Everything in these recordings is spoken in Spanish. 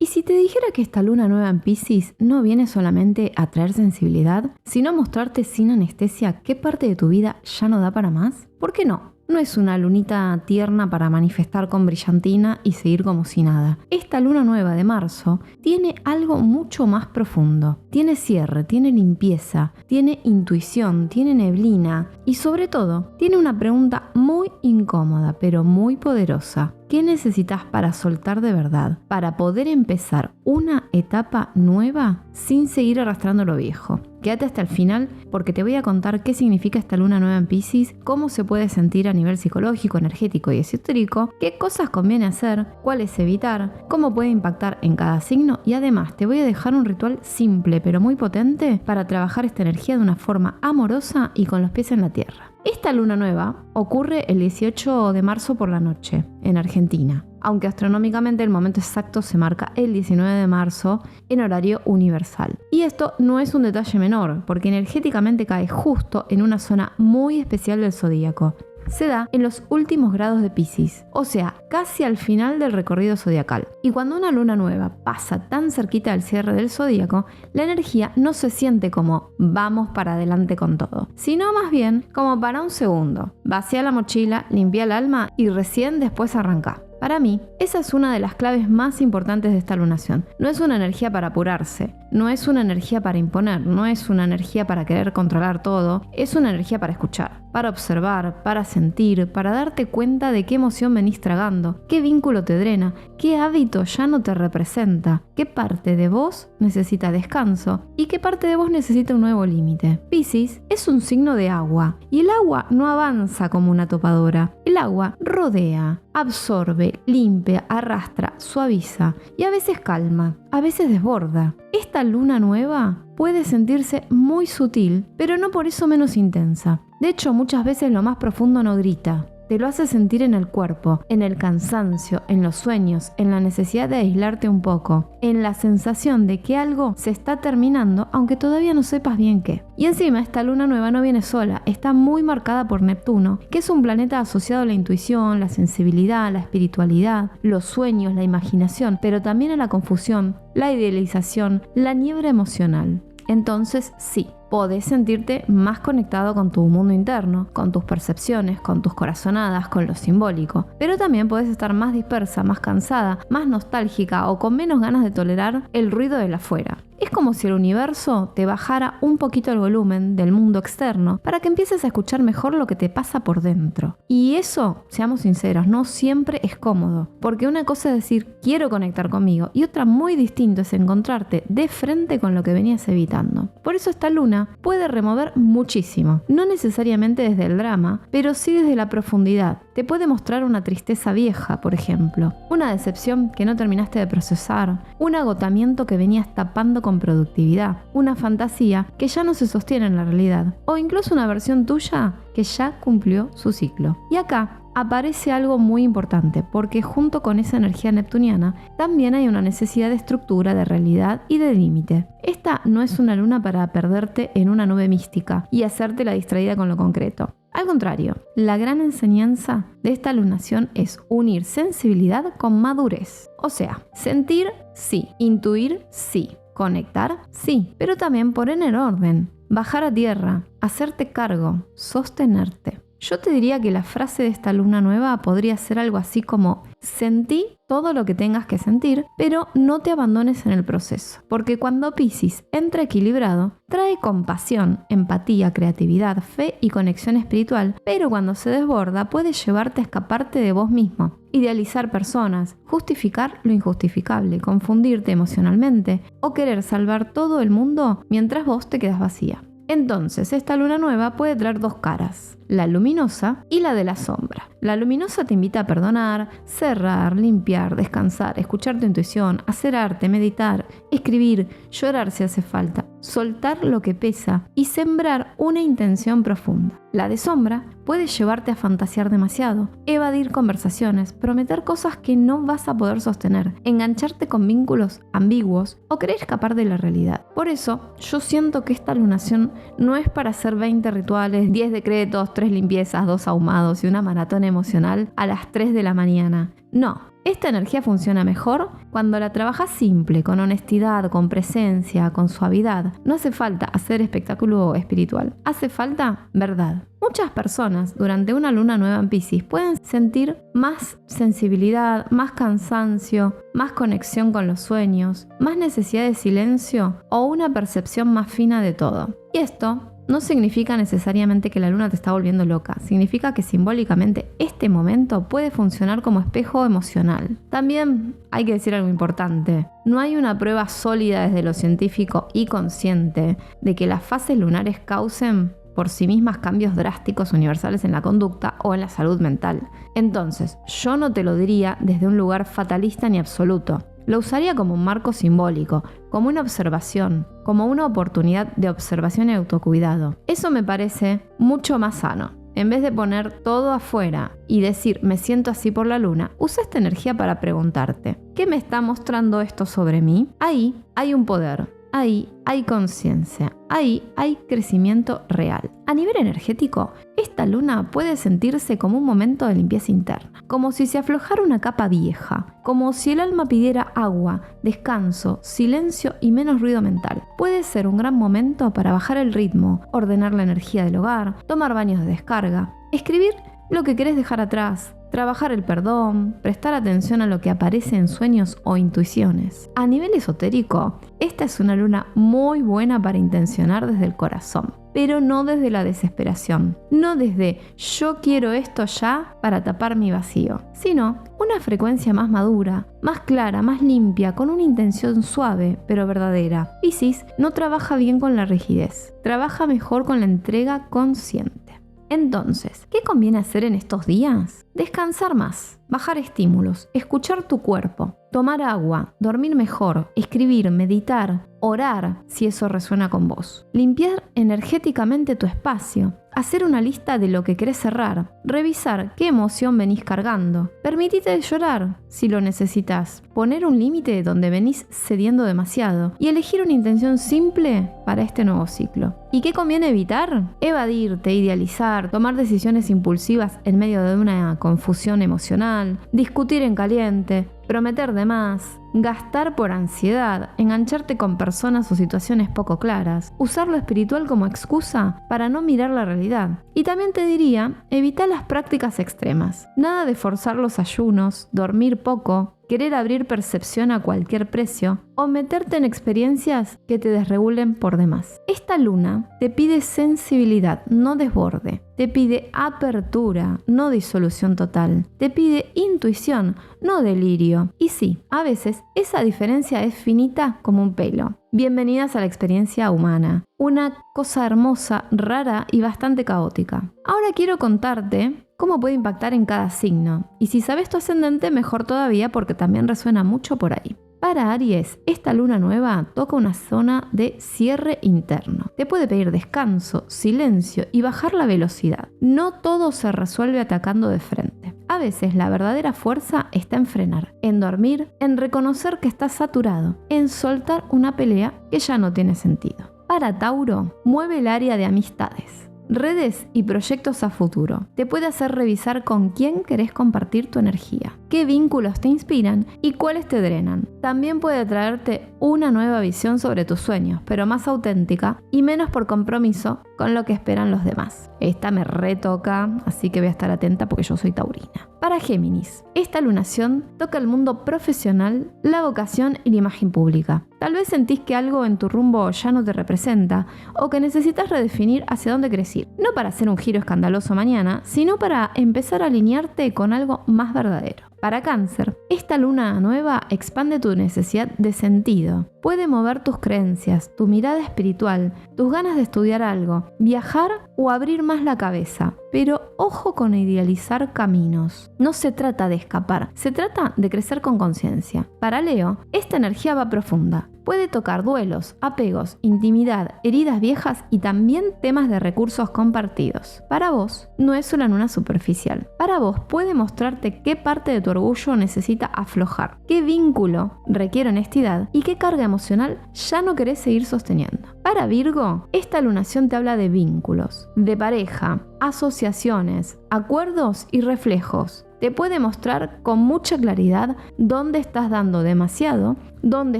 Y si te dijera que esta luna nueva en Piscis no viene solamente a traer sensibilidad, sino a mostrarte sin anestesia qué parte de tu vida ya no da para más, ¿por qué no? No es una lunita tierna para manifestar con brillantina y seguir como si nada. Esta luna nueva de marzo tiene algo mucho más profundo. Tiene cierre, tiene limpieza, tiene intuición, tiene neblina y sobre todo tiene una pregunta muy incómoda pero muy poderosa. ¿Qué necesitas para soltar de verdad? Para poder empezar una etapa nueva sin seguir arrastrando lo viejo. Quédate hasta el final porque te voy a contar qué significa esta luna nueva en Piscis, cómo se puede sentir a nivel psicológico, energético y esotérico, qué cosas conviene hacer, cuáles evitar, cómo puede impactar en cada signo y además te voy a dejar un ritual simple pero muy potente para trabajar esta energía de una forma amorosa y con los pies en la tierra. Esta luna nueva ocurre el 18 de marzo por la noche en Argentina, aunque astronómicamente el momento exacto se marca el 19 de marzo en horario universal. Y esto no es un detalle menor, porque energéticamente cae justo en una zona muy especial del zodíaco. Se da en los últimos grados de Piscis, o sea, casi al final del recorrido zodiacal. Y cuando una luna nueva pasa tan cerquita del cierre del zodíaco, la energía no se siente como vamos para adelante con todo, sino más bien como para un segundo. Vacía la mochila, limpia el alma y recién después arranca. Para mí, esa es una de las claves más importantes de esta lunación. No es una energía para apurarse, no es una energía para imponer, no es una energía para querer controlar todo, es una energía para escuchar, para observar, para sentir, para darte cuenta de qué emoción venís tragando, qué vínculo te drena, qué hábito ya no te representa, qué parte de vos necesita descanso y qué parte de vos necesita un nuevo límite. Piscis es un signo de agua y el agua no avanza como una topadora, el agua rodea, absorbe, limpia, arrastra, suaviza y a veces calma, a veces desborda. Esta luna nueva puede sentirse muy sutil, pero no por eso menos intensa. De hecho, muchas veces lo más profundo no grita. Te lo hace sentir en el cuerpo, en el cansancio, en los sueños, en la necesidad de aislarte un poco, en la sensación de que algo se está terminando aunque todavía no sepas bien qué. Y encima esta luna nueva no viene sola, está muy marcada por Neptuno, que es un planeta asociado a la intuición, la sensibilidad, la espiritualidad, los sueños, la imaginación, pero también a la confusión, la idealización, la niebla emocional. Entonces sí, podés sentirte más conectado con tu mundo interno, con tus percepciones, con tus corazonadas, con lo simbólico. Pero también podés estar más dispersa, más cansada, más nostálgica o con menos ganas de tolerar el ruido del afuera. Es como si el universo te bajara un poquito el volumen del mundo externo para que empieces a escuchar mejor lo que te pasa por dentro. Y eso, seamos sinceros, no siempre es cómodo, porque una cosa es decir quiero conectar conmigo y otra muy distinto es encontrarte de frente con lo que venías evitando. Por eso esta luna puede remover muchísimo, no necesariamente desde el drama, pero sí desde la profundidad. Te puede mostrar una tristeza vieja, por ejemplo, una decepción que no terminaste de procesar, un agotamiento que venías tapando con productividad, una fantasía que ya no se sostiene en la realidad, o incluso una versión tuya que ya cumplió su ciclo. Y acá aparece algo muy importante, porque junto con esa energía neptuniana también hay una necesidad de estructura, de realidad y de límite. Esta no es una luna para perderte en una nube mística y hacerte la distraída con lo concreto. Al contrario, la gran enseñanza de esta lunación es unir sensibilidad con madurez. O sea, sentir sí, intuir sí, conectar sí, pero también poner en orden, bajar a tierra, hacerte cargo, sostenerte. Yo te diría que la frase de esta luna nueva podría ser algo así como: sentí todo lo que tengas que sentir, pero no te abandones en el proceso. Porque cuando Piscis entra equilibrado, trae compasión, empatía, creatividad, fe y conexión espiritual, pero cuando se desborda puede llevarte a escaparte de vos mismo, idealizar personas, justificar lo injustificable, confundirte emocionalmente o querer salvar todo el mundo mientras vos te quedas vacía. Entonces, esta luna nueva puede traer dos caras, la luminosa y la de la sombra. La luminosa te invita a perdonar, cerrar, limpiar, descansar, escuchar tu intuición, hacer arte, meditar, escribir, llorar si hace falta, soltar lo que pesa y sembrar una intención profunda. La de sombra puede llevarte a fantasear demasiado, evadir conversaciones, prometer cosas que no vas a poder sostener, engancharte con vínculos ambiguos o querer escapar de la realidad. Por eso, yo siento que esta lunación no es para hacer 20 rituales, 10 decretos, 3 limpiezas, 2 ahumados y una maratón emocional a las 3 de la mañana. No, Esta energía funciona mejor cuando la trabajas simple, con honestidad, con presencia, con suavidad. No hace falta hacer espectáculo espiritual, hace falta verdad. Muchas personas durante una luna nueva en Piscis pueden sentir más sensibilidad, más cansancio, más conexión con los sueños, más necesidad de silencio o una percepción más fina de todo. Y esto no significa necesariamente que la luna te está volviendo loca, significa que simbólicamente este momento puede funcionar como espejo emocional. También hay que decir algo importante, no hay una prueba sólida desde lo científico y consciente de que las fases lunares causen por sí mismas cambios drásticos universales en la conducta o en la salud mental. Entonces, yo no te lo diría desde un lugar fatalista ni absoluto. Lo usaría como un marco simbólico, como una observación, como una oportunidad de observación y autocuidado. Eso me parece mucho más sano. En vez de poner todo afuera y decir me siento así por la luna, usa esta energía para preguntarte, ¿qué me está mostrando esto sobre mí? Ahí hay un poder. Ahí hay conciencia, ahí hay crecimiento real. A nivel energético, esta luna puede sentirse como un momento de limpieza interna, como si se aflojara una capa vieja, como si el alma pidiera agua, descanso, silencio y menos ruido mental. Puede ser un gran momento para bajar el ritmo, ordenar la energía del hogar, tomar baños de descarga, escribir lo que querés dejar atrás, trabajar el perdón, prestar atención a lo que aparece en sueños o intuiciones. A nivel esotérico, esta es una luna muy buena para intencionar desde el corazón, pero no desde la desesperación, no desde yo quiero esto ya para tapar mi vacío, sino una frecuencia más madura, más clara, más limpia, con una intención suave pero verdadera. Piscis no trabaja bien con la rigidez, trabaja mejor con la entrega consciente. Entonces, ¿qué conviene hacer en estos días? Descansar más, bajar estímulos, escuchar tu cuerpo, tomar agua, dormir mejor, escribir, meditar, orar si eso resuena con vos. Limpiar energéticamente tu espacio, hacer una lista de lo que querés cerrar, revisar qué emoción venís cargando, permitite llorar si lo necesitas, poner un límite donde venís cediendo demasiado y elegir una intención simple para este nuevo ciclo. ¿Y qué conviene evitar? Evadirte, idealizar, tomar decisiones impulsivas en medio de una confusión emocional, discutir en caliente, prometer de más, gastar por ansiedad, engancharte con personas o situaciones poco claras, usar lo espiritual como excusa para no mirar la realidad. Y también te diría, evita las prácticas extremas. Nada de forzar los ayunos, dormir poco, querer abrir percepción a cualquier precio o meterte en experiencias que te desregulen por demás. Esta luna te pide sensibilidad, no desborde. Te pide apertura, no disolución total. Te pide intuición, no delirio. Y sí, a veces esa diferencia es finita como un pelo. Bienvenidas a la experiencia humana. Una cosa hermosa, rara y bastante caótica. Ahora quiero contarte cómo puede impactar en cada signo. Y si sabes tu ascendente, mejor todavía porque también resuena mucho por ahí. Para Aries, esta luna nueva toca una zona de cierre interno. Te puede pedir descanso, silencio y bajar la velocidad. No todo se resuelve atacando de frente. A veces la verdadera fuerza está en frenar, en dormir, en reconocer que estás saturado, en soltar una pelea que ya no tiene sentido. Para Tauro, mueve el área de amistades. Redes y proyectos a futuro. Te puede hacer revisar con quién querés compartir tu energía, qué vínculos te inspiran y cuáles te drenan. También puede traerte una nueva visión sobre tus sueños, pero más auténtica y menos por compromiso con lo que esperan los demás. Esta me retoca, así que voy a estar atenta porque yo soy taurina. Para Géminis, esta lunación toca el mundo profesional, la vocación y la imagen pública. Tal vez sentís que algo en tu rumbo ya no te representa o que necesitas redefinir hacia dónde querés ir. No para hacer un giro escandaloso mañana, sino para empezar a alinearte con algo más verdadero. Para Cáncer, esta luna nueva expande tu necesidad de sentido. Puede mover tus creencias, tu mirada espiritual, tus ganas de estudiar algo, viajar o abrir más la cabeza. Pero ojo con idealizar caminos. No se trata de escapar, se trata de crecer con conciencia. Para Leo, esta energía va profunda. Puede tocar duelos, apegos, intimidad, heridas viejas y también temas de recursos compartidos. Para vos, no es una luna superficial. Para vos puede mostrarte qué parte de tu orgullo necesita aflojar, qué vínculo requiere honestidad y qué carga emocional ya no querés seguir sosteniendo. Para Virgo, esta lunación te habla de vínculos, de pareja, asociaciones, acuerdos y reflejos. Te puede mostrar con mucha claridad dónde estás dando demasiado, dónde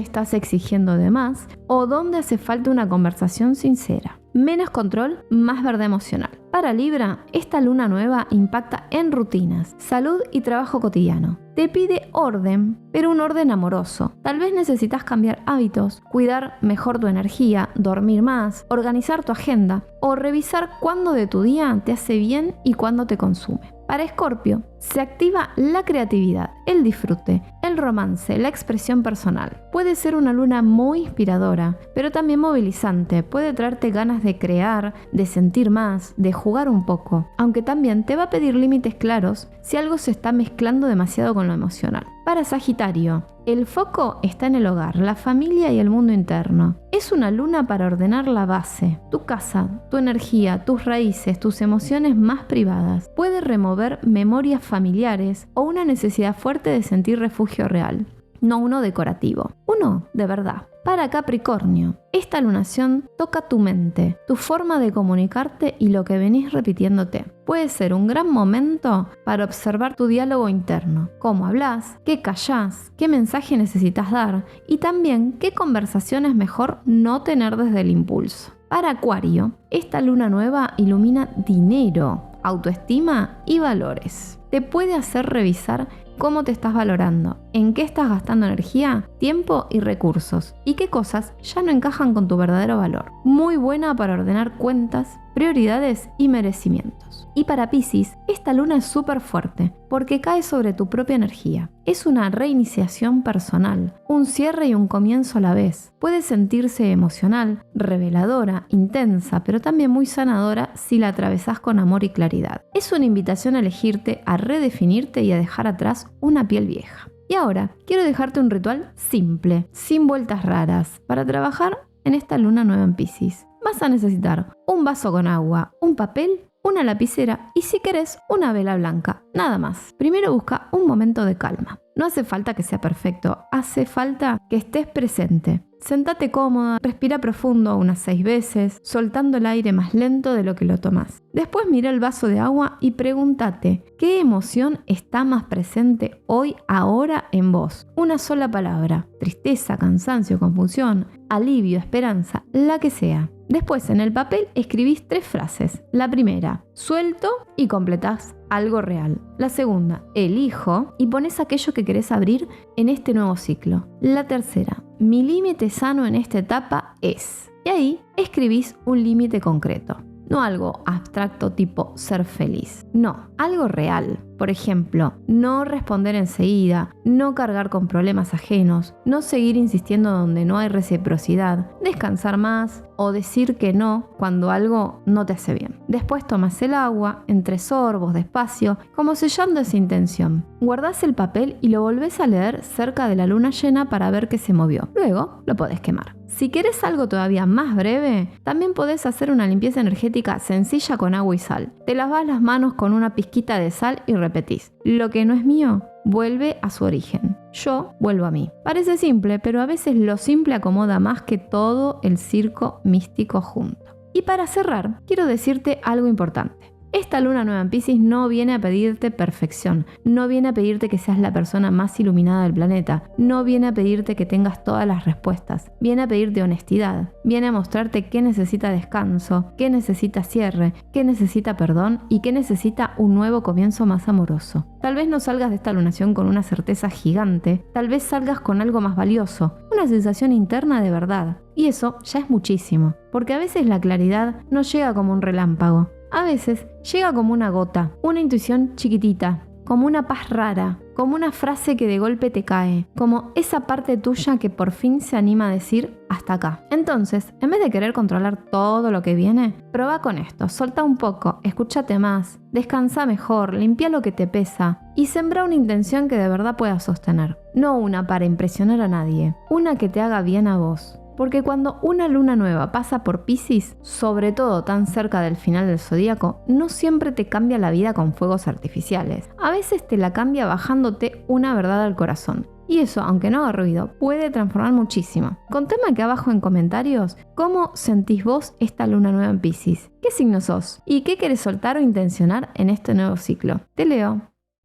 estás exigiendo de más o dónde hace falta una conversación sincera. Menos control, más verdad emocional. Para Libra, esta luna nueva impacta en rutinas, salud y trabajo cotidiano. Te pide orden, pero un orden amoroso. Tal vez necesitas cambiar hábitos, cuidar mejor tu energía, dormir más, organizar tu agenda o revisar cuándo de tu día te hace bien y cuándo te consume. Para Escorpio, se activa la creatividad, el disfrute, el romance, la expresión personal. Puede ser una luna muy inspiradora, pero también movilizante. Puede traerte ganas de crear, de sentir más, de jugar un poco, aunque también te va a pedir límites claros si algo se está mezclando demasiado con lo emocional. Para Sagitario, el foco está en el hogar, la familia y el mundo interno. Es una luna para ordenar la base, tu casa, tu energía, tus raíces, tus emociones más privadas. Puede remover memorias familiares o una necesidad fuerte de sentir refugio real, no uno decorativo, uno de verdad. Para Capricornio, esta lunación toca tu mente, tu forma de comunicarte y lo que venís repitiéndote. Puede ser un gran momento para observar tu diálogo interno, cómo hablas, qué callás, qué mensaje necesitas dar y también qué conversación es mejor no tener desde el impulso. Para Acuario, esta luna nueva ilumina dinero, autoestima y valores. Te puede hacer revisar cómo te estás valorando, en qué estás gastando energía, tiempo y recursos, y qué cosas ya no encajan con tu verdadero valor. Muy buena para ordenar cuentas, prioridades y merecimientos. Y para Piscis, esta luna es súper fuerte, porque cae sobre tu propia energía. Es una reiniciación personal, un cierre y un comienzo a la vez. Puede sentirse emocional, reveladora, intensa, pero también muy sanadora si la atravesás con amor y claridad. Es una invitación a elegirte, a redefinirte y a dejar atrás una piel vieja. Y ahora, quiero dejarte un ritual simple, sin vueltas raras, para trabajar en esta luna nueva en Piscis. Vas a necesitar un vaso con agua, un papel, una lapicera y si querés una vela blanca, nada más. Primero busca un momento de calma. No hace falta que sea perfecto, hace falta que estés presente. Sentate cómoda, respira profundo unas 6 veces, soltando el aire más lento de lo que lo tomás. Después mira el vaso de agua y pregúntate, ¿qué emoción está más presente hoy, ahora en vos? Una sola palabra, tristeza, cansancio, confusión, alivio, esperanza, la que sea. Después en el papel escribís 3 frases. La primera, suelto y completás algo real. La segunda, elijo y pones aquello que querés abrir en este nuevo ciclo. La tercera, mi límite sano en esta etapa es. Y ahí escribís un límite concreto. No algo abstracto tipo ser feliz. No, algo real. Por ejemplo, no responder enseguida, no cargar con problemas ajenos, no seguir insistiendo donde no hay reciprocidad, descansar más o decir que no cuando algo no te hace bien. Después tomas el agua, entre sorbos, despacio, como sellando esa intención. Guardás el papel y lo volvés a leer cerca de la luna llena para ver qué se movió. Luego lo podés quemar. Si querés algo todavía más breve, también podés hacer una limpieza energética sencilla con agua y sal. Te lavás las manos con una pizquita de sal y repetís: lo que no es mío, vuelve a su origen. Yo vuelvo a mí. Parece simple, pero a veces lo simple acomoda más que todo el circo místico junto. Y para cerrar, quiero decirte algo importante. Esta luna nueva en Piscis no viene a pedirte perfección, no viene a pedirte que seas la persona más iluminada del planeta, no viene a pedirte que tengas todas las respuestas, viene a pedirte honestidad, viene a mostrarte qué necesita descanso, qué necesita cierre, qué necesita perdón y qué necesita un nuevo comienzo más amoroso. Tal vez no salgas de esta lunación con una certeza gigante, tal vez salgas con algo más valioso, una sensación interna de verdad. Y eso ya es muchísimo, porque a veces la claridad no llega como un relámpago. A veces llega como una gota, una intuición chiquitita, como una paz rara, como una frase que de golpe te cae, como esa parte tuya que por fin se anima a decir hasta acá. Entonces, en vez de querer controlar todo lo que viene, probá con esto, soltá un poco, escúchate más, descansa mejor, limpia lo que te pesa y sembra una intención que de verdad puedas sostener. No una para impresionar a nadie, una que te haga bien a vos. Porque cuando una luna nueva pasa por Piscis, sobre todo tan cerca del final del zodíaco, no siempre te cambia la vida con fuegos artificiales. A veces te la cambia bajándote una verdad al corazón. Y eso, aunque no haga ruido, puede transformar muchísimo. Contame aquí abajo en comentarios cómo sentís vos esta luna nueva en Piscis. ¿Qué signo sos? ¿Y qué querés soltar o intencionar en este nuevo ciclo? Te leo.